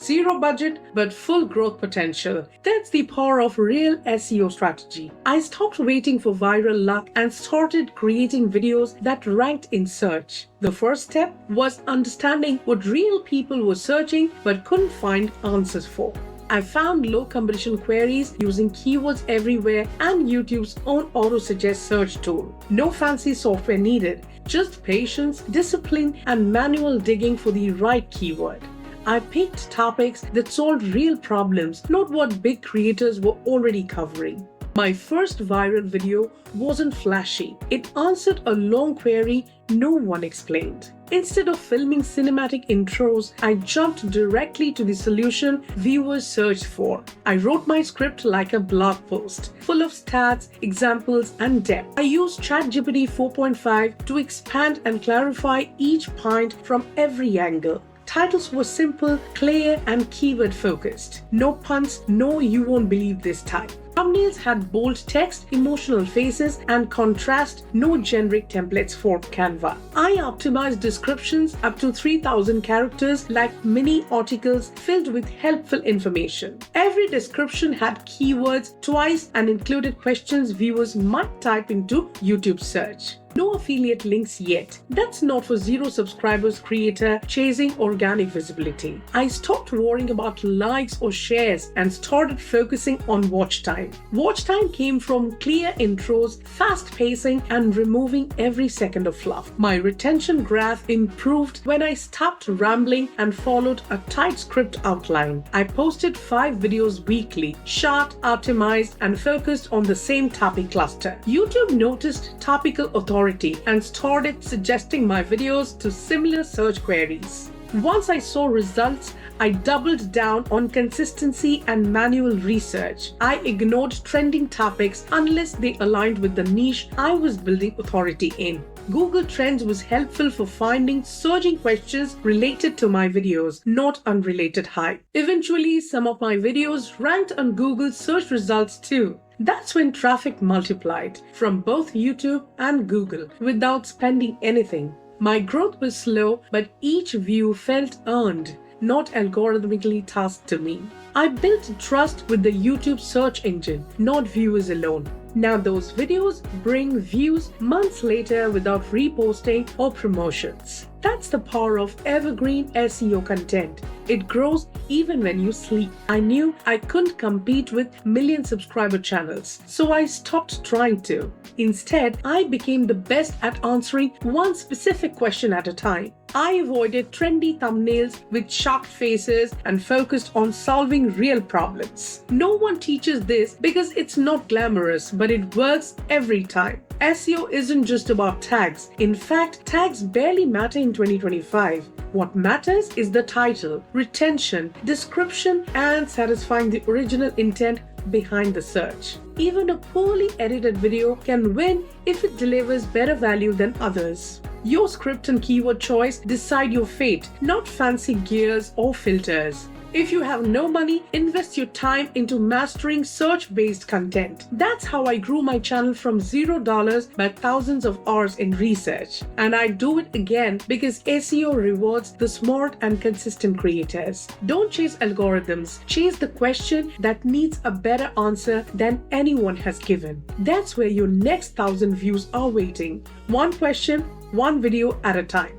Zero budget, but full growth potential. That's the power of real SEO strategy. I stopped waiting for viral luck and started creating videos that ranked in search. The first step was understanding what real people were searching but couldn't find answers for. I found low competition queries using keywords everywhere and YouTube's own auto-suggest search tool. No fancy software needed, just patience, discipline, and manual digging for the right keyword. I picked topics that solved real problems, not what big creators were already covering. My first viral video wasn't flashy. It answered a long query no one explained. Instead of filming cinematic intros, I jumped directly to the solution viewers searched for. I wrote my script like a blog post, full of stats, examples, and depth. I used ChatGPT 4.5 to expand and clarify each point from every angle. Titles were simple, clear, and keyword focused. No puns, no "you won't believe this" type. Thumbnails had bold text, emotional faces, and contrast, no generic templates for Canva. I optimized descriptions up to 3,000 characters like mini articles filled with helpful information. Every description had keywords twice and included questions viewers might type into YouTube search. No affiliate links yet. That's not for zero subscribers creator chasing organic visibility. I stopped worrying about likes or shares and started focusing on watch time. Watch time came from clear intros, fast pacing, and removing every second of fluff. My retention graph improved when I stopped rambling and followed a tight script outline. I posted 5 videos weekly, short, optimized, and focused on the same topic cluster. YouTube noticed topical authority and started suggesting my videos to similar search queries. Once I saw results, I doubled down on consistency and manual research. I ignored trending topics unless they aligned with the niche I was building authority in. Google Trends was helpful for finding surging questions related to my videos, not unrelated hype. Eventually, some of my videos ranked on Google search results too. That's when traffic multiplied from both YouTube and Google without spending anything. My growth was slow, but each view felt earned, not algorithmically tasked to me. I built trust with the YouTube search engine, not viewers alone. Now those videos bring views months later without reposting or promotions. That's the power of evergreen SEO content. It grows even when you sleep. I knew I couldn't compete with million subscriber channels, so I stopped trying to. Instead, I became the best at answering one specific question at a time. I avoided trendy thumbnails with shocked faces and focused on solving real problems. No one teaches this because it's not glamorous, but it works every time. SEO isn't just about tags. In fact, tags barely matter in 2025. What matters is the title, retention, description, and satisfying the original intent behind the search. Even a poorly edited video can win if it delivers better value than others. Your script and keyword choice decide your fate, not fancy gears or filters. If you have no money, invest your time into mastering search-based content. That's how I grew my channel from $0 by thousands of hours in research. And I do it again because SEO rewards the smart and consistent creators. Don't chase algorithms. Chase the question that needs a better answer than anyone has given. That's where your next 1,000 views are waiting. One question, one video at a time.